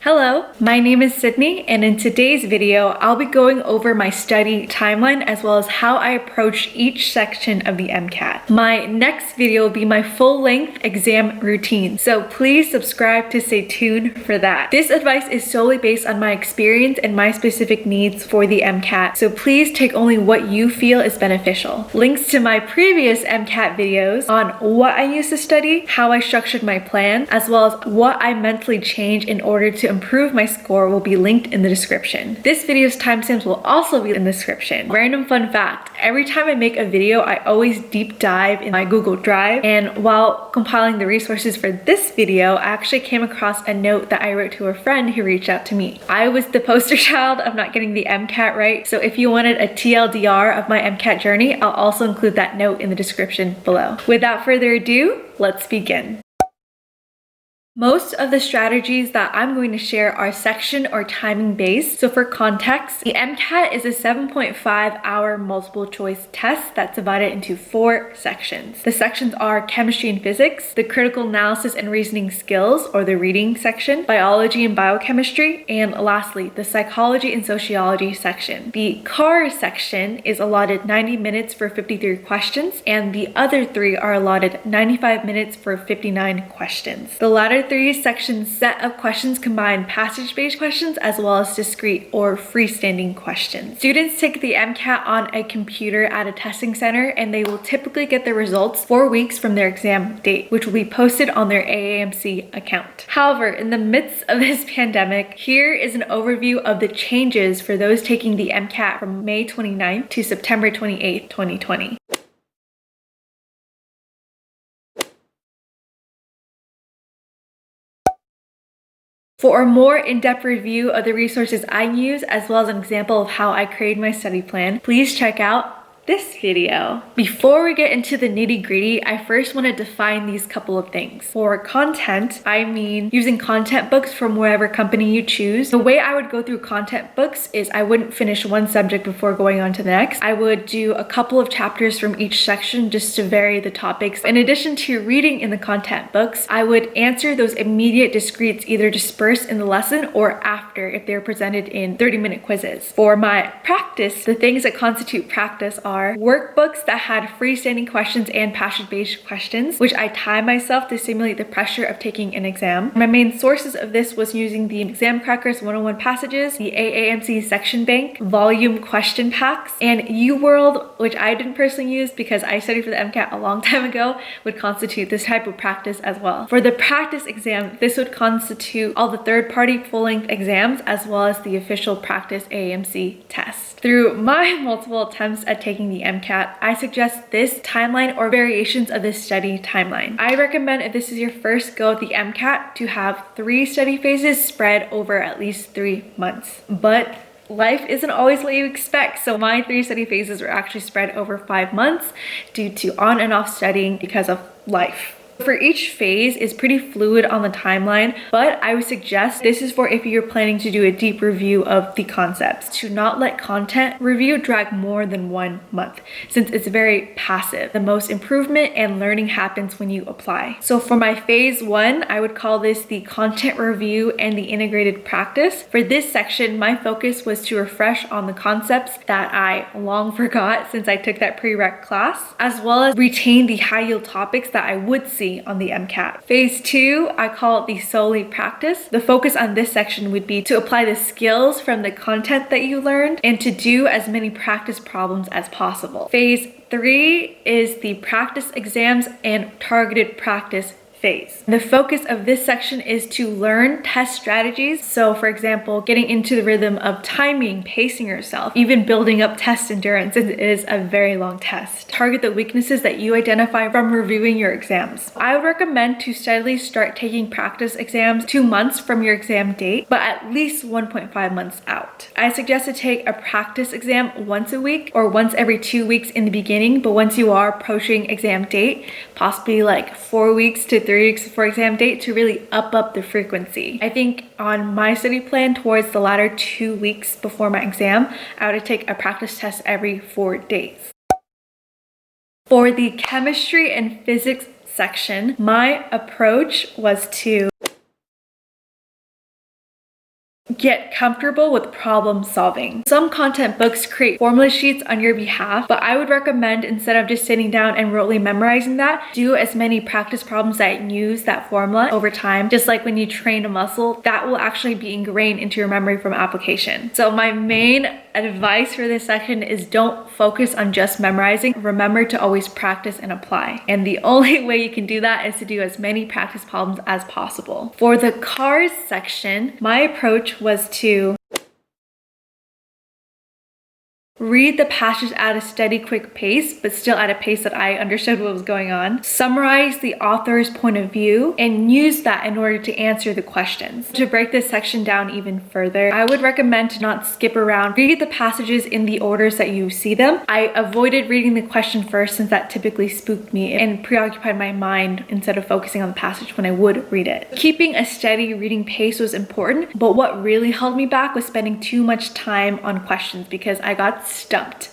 Hello, my name is Sydney, and in today's video, I'll be going over my study timeline as well as how I approach each section of the MCAT. My next video will be my full-length exam routine, so please subscribe to stay tuned for that. This advice is solely based on my experience and my specific needs for the MCAT, so please take only what you feel is beneficial. Links to my previous MCAT videos on what I used to study, how I structured my plan, as well as what I mentally changed in order to improve my score will be linked in the description. This video's timestamps will also be in the description. Random fun fact, every time I make a video, I always deep dive in my Google Drive, and while compiling the resources for this video, I actually came across a note that I wrote to a friend who reached out to me. I was the poster child of not getting the MCAT right, so if you wanted a TLDR of my MCAT journey, I'll also include that note in the description below. Without further ado, let's begin. Most of the strategies that I'm going to share are section or timing based. So for context, the MCAT is a 7.5-hour multiple choice test that's divided into 4 sections. The sections are chemistry and physics, the critical analysis and reasoning skills, or the reading section, biology and biochemistry, and lastly, the psychology and sociology section. The CAR section is allotted 90 minutes for 53 questions, and the other 3 are allotted 95 minutes for 59 questions. The latter 3 sections set of questions combine passage-based questions as well as discrete or freestanding questions. Students take the MCAT on a computer at a testing center, and they will typically get their results 4 weeks from their exam date, which will be posted on their AAMC account. However, in the midst of this pandemic, here is an overview of the changes for those taking the MCAT from May 29th to September 28th, 2020. For a more in-depth review of the resources I use, as well as an example of how I create my study plan, please check out this video. Before we get into the nitty-gritty, I first want to define these couple of things. For content, I mean using content books from whatever company you choose. The way I would go through content books is I wouldn't finish one subject before going on to the next. I would do a couple of chapters from each section just to vary the topics. In addition to reading in the content books, I would answer those immediate discretes either dispersed in the lesson or after if they're presented in 30-minute quizzes. For my practice, the things that constitute practice are workbooks that had freestanding questions and passage-based questions, which I time myself to simulate the pressure of taking an exam. My main sources of this was using the Exam Crackers 101 passages, the AAMC section bank, volume question packs, and UWorld, which I didn't personally use because I studied for the MCAT a long time ago, would constitute this type of practice as well. For the practice exam, this would constitute all the third-party full-length exams as well as the official practice AAMC test. Through my multiple attempts at taking the MCAT, I suggest this timeline or variations of this study timeline. I recommend if this is your first go at the MCAT to have 3 study phases spread over at least 3 months. But life isn't always what you expect, so my 3 study phases were actually spread over 5 months due to on and off studying because of life. For each phase is pretty fluid on the timeline, but I would suggest this is for if you're planning to do a deep review of the concepts. To not let content review drag more than 1 month, since it's very passive. The most improvement and learning happens when you apply. So for my phase 1, I would call this the content review and the integrated practice. For this section, my focus was to refresh on the concepts that I long forgot since I took that prereq class, as well as retain the high yield topics that I would see on the MCAT. Phase 2, I call it the solely practice. The focus on this section would be to apply the skills from the content that you learned and to do as many practice problems as possible. Phase 3 is the practice exams and targeted practice phase. The focus of this section is to learn test strategies. So for example, getting into the rhythm of timing, pacing yourself, even building up test endurance. It is a very long test. Target the weaknesses that you identify from reviewing your exams. I would recommend to steadily start taking practice exams 2 months from your exam date, but at least 1.5 months out. I suggest to take a practice exam once a week or once every 2 weeks in the beginning, but once you are approaching exam date, possibly like 4 weeks to 3 weeks before exam date to really up the frequency. I think on my study plan towards the latter 2 weeks before my exam, I would take a practice test every 4 days. For the chemistry and physics section, my approach was to Get comfortable with problem solving. Some content books create formula sheets on your behalf, but I would recommend, instead of just sitting down and really memorizing that, do as many practice problems that use that formula over time. Just like when you train a muscle, that will actually be ingrained into your memory from application. So my main advice for this section is don't focus on just memorizing. Remember to always practice and apply. And the only way you can do that is to do as many practice problems as possible. For the cars section, my approach was to read the passage at a steady, quick pace, but still at a pace that I understood what was going on. Summarize the author's point of view and use that in order to answer the questions. To break this section down even further, I would recommend to not skip around. Read the passages in the orders that you see them. I avoided reading the question first since that typically spooked me and preoccupied my mind instead of focusing on the passage when I would read it. Keeping a steady reading pace was important, but what really held me back was spending too much time on questions because I got stumped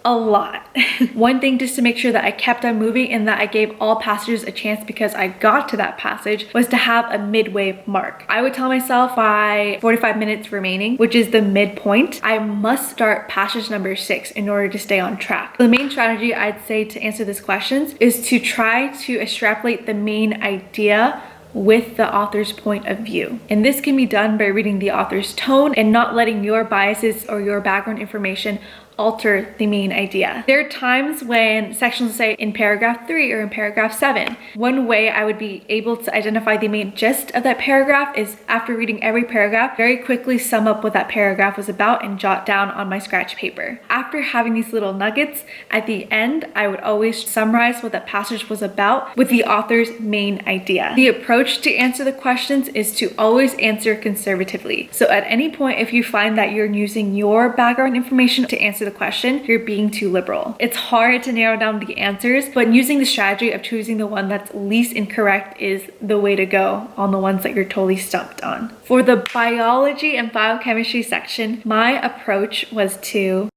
a lot. One thing just to make sure that I kept on moving and that I gave all passages a chance because I got to that passage was to have a midway mark. I would tell myself by 45 minutes remaining, which is the midpoint, I must start passage number 6 in order to stay on track. The main strategy I'd say to answer this question is to try to extrapolate the main idea with the author's point of view. And this can be done by reading the author's tone and not letting your biases or your background information alter the main idea. There are times when sections say in paragraph 3 or in paragraph 7. One way I would be able to identify the main gist of that paragraph is after reading every paragraph, very quickly sum up what that paragraph was about and jot down on my scratch paper. After having these little nuggets, at the end, I would always summarize what that passage was about with the author's main idea. The approach to answer the questions is to always answer conservatively. So at any point, if you find that you're using your background information to answer the question, you're being too liberal. It's hard to narrow down the answers, but using the strategy of choosing the one that's least incorrect is the way to go on the ones that you're totally stumped on. For the biology and biochemistry section, my approach was to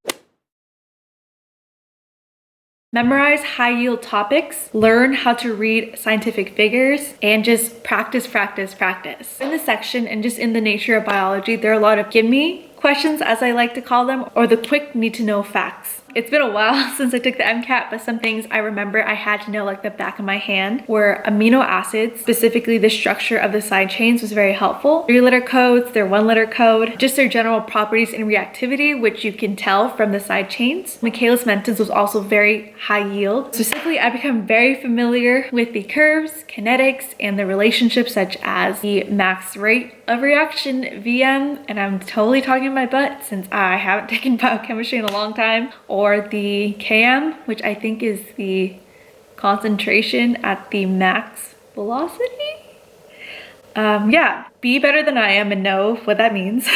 memorize high-yield topics, learn how to read scientific figures, and just practice. In this section and just in the nature of biology, there are a lot of gimme questions, as I like to call them, or the quick need-to-know facts. It's been a while since I took the MCAT, but some things I remember I had to know like the back of my hand were amino acids, specifically the structure of the side chains was very helpful. 3-letter codes, their 1-letter code, just their general properties and reactivity, which you can tell from the side chains. Michaelis-Menten's was also very high yield. Specifically, I become very familiar with the curves, kinetics, and the relationships such as the max rate of reaction, VM, and I'm totally talking my butt since I haven't taken biochemistry in a long time, or the Chem, which I think is the concentration at the max velocity. Yeah, be better than I am and know what that means.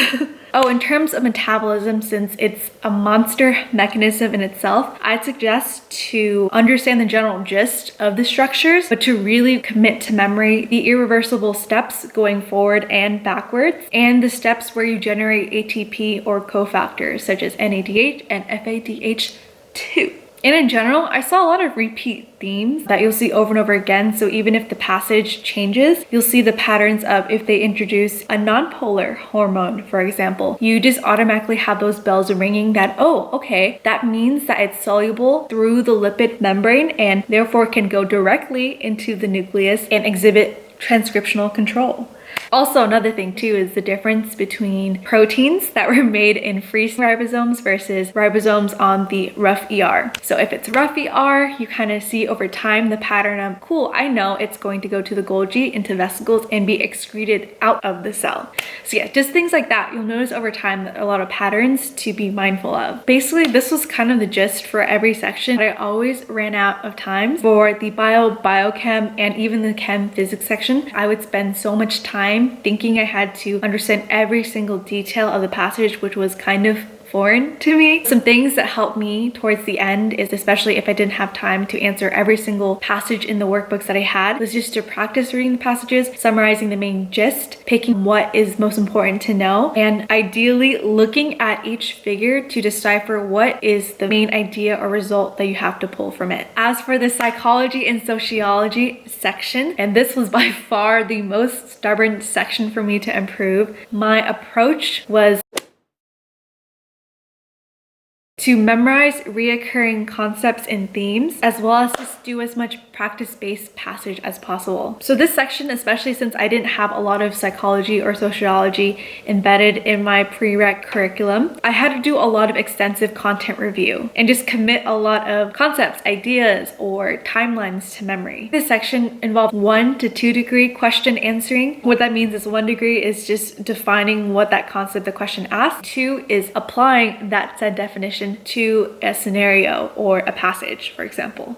Oh, in terms of metabolism, since it's a monster mechanism in itself, I'd suggest to understand the general gist of the structures, but to really commit to memory the irreversible steps going forward and backwards, and the steps where you generate ATP or cofactors such as NADH and FADH2. And in general, I saw a lot of repeat themes that you'll see over and over again. So even if the passage changes, you'll see the patterns of if they introduce a nonpolar hormone, for example, you just automatically have those bells ringing that, oh, okay, that means that it's soluble through the lipid membrane and therefore can go directly into the nucleus and exhibit transcriptional control. Also, another thing too is the difference between proteins that were made in free ribosomes versus ribosomes on the rough ER. So if it's rough ER, you kind of see over time the pattern of, cool, I know it's going to go to the Golgi, into vesicles, and be excreted out of the cell. So yeah, just things like that. You'll notice over time that a lot of patterns to be mindful of. Basically, this was kind of the gist for every section. I always ran out of time. For the biochem, and even the chem physics section, I would spend so much time thinking I had to understand every single detail of the passage, which was kind of foreign to me. Some things that helped me towards the end is, especially if I didn't have time to answer every single passage in the workbooks that I had, was just to practice reading the passages, summarizing the main gist, picking what is most important to know, and ideally looking at each figure to decipher what is the main idea or result that you have to pull from it. As for the psychology and sociology section, and this was by far the most stubborn section for me to improve, my approach was to memorize reoccurring concepts and themes, as well as just do as much practice-based passage as possible. So this section, especially since I didn't have a lot of psychology or sociology embedded in my prereq curriculum, I had to do a lot of extensive content review and just commit a lot of concepts, ideas, or timelines to memory. This section involved 1 to 2 degree question answering. What that means is 1 degree is just defining what that concept the question asked. 2 is applying that said definition to a scenario or a passage, for example.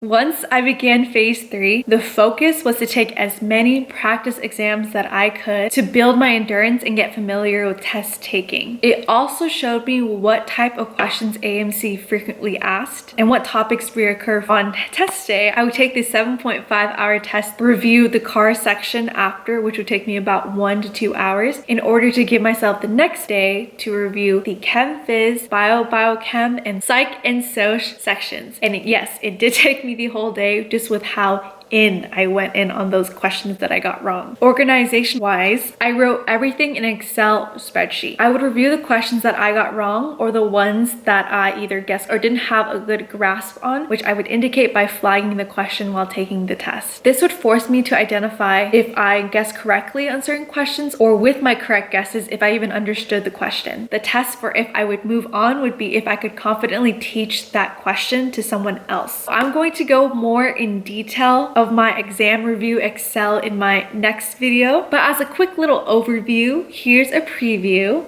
Once I began phase 3, the focus was to take as many practice exams that I could to build my endurance and get familiar with test taking. It also showed me what type of questions AMC frequently asked and what topics reoccur. On test day, I would take the 7.5-hour test, review the car section after, which would take me about 1 to 2 hours, in order to give myself the next day to review the Chem, Phys, Biochem, and Psych and Soc sections. And yes, it did take me the whole day just with how I went in on those questions that I got wrong. Organization wise, I wrote everything in an Excel spreadsheet. I would review the questions that I got wrong or the ones that I either guessed or didn't have a good grasp on, which I would indicate by flagging the question while taking the test. This would force me to identify if I guessed correctly on certain questions, or with my correct guesses if I even understood the question. The test for if I would move on would be if I could confidently teach that question to someone else. I'm going to go more in detail of my exam review Excel in my next video, but as a quick little overview, here's a preview.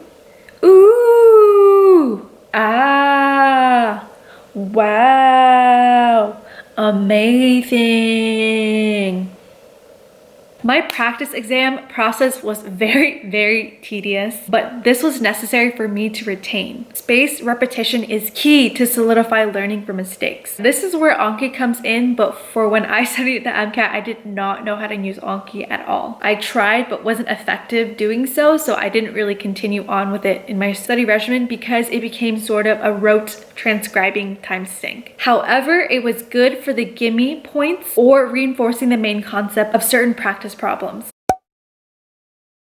Ooh, ah, wow, amazing. My practice exam process was very tedious, but this was necessary for me to retain. Spaced repetition is key to solidify learning from mistakes. This is where Anki comes in, but for when I studied the MCAT, I did not know how to use Anki at all. I tried, but wasn't effective doing so, so I didn't really continue on with it in my study regimen because it became sort of a rote transcribing time sink. However, it was good for the gimme points or reinforcing the main concept of certain practice problems.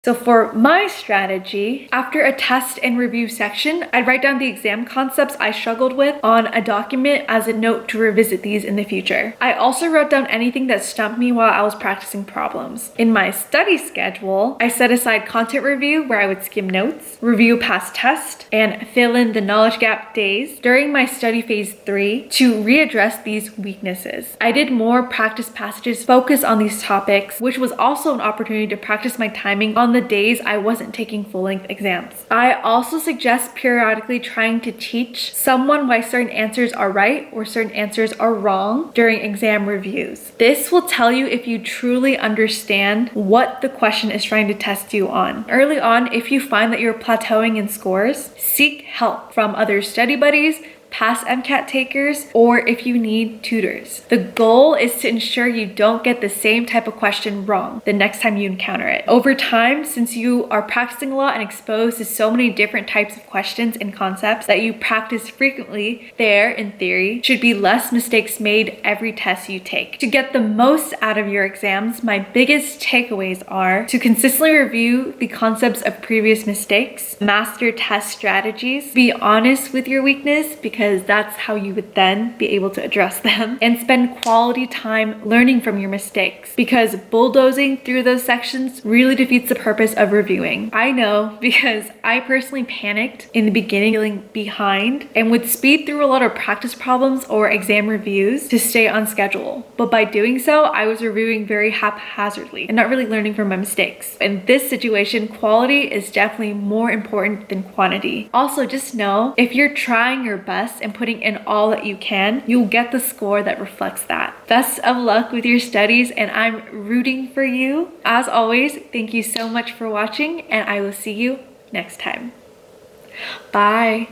So for my strategy, after a test and review section, I'd write down the exam concepts I struggled with on a document as a note to revisit these in the future. I also wrote down anything that stumped me while I was practicing problems. In my study schedule, I set aside content review where I would skim notes, review past tests, and fill in the knowledge gap days during my study phase 3 to readdress these weaknesses. I did more practice passages focused on these topics, which was also an opportunity to practice my timing on the days I wasn't taking full-length exams. I also suggest periodically trying to teach someone why certain answers are right or certain answers are wrong during exam reviews. This will tell you if you truly understand what the question is trying to test you on. Early on, if you find that you're plateauing in scores, seek help from other study buddies, past MCAT takers, or if you need tutors. The goal is to ensure you don't get the same type of question wrong the next time you encounter it. Over time, since you are practicing a lot and exposed to so many different types of questions and concepts that you practice frequently, there, in theory, should be less mistakes made every test you take. To get the most out of your exams, my biggest takeaways are to consistently review the concepts of previous mistakes, master test strategies, be honest with your weakness because that's how you would then be able to address them, and spend quality time learning from your mistakes because bulldozing through those sections really defeats the purpose of reviewing. I know because I personally panicked in the beginning, feeling behind, and would speed through a lot of practice problems or exam reviews to stay on schedule. But by doing so, I was reviewing very haphazardly and not really learning from my mistakes. In this situation, quality is definitely more important than quantity. Also, just know if you're trying your best and putting in all that you can, you'll get the score that reflects that. Best of luck with your studies, and I'm rooting for you. As always, thank you so much for watching, and I will see you next time. Bye.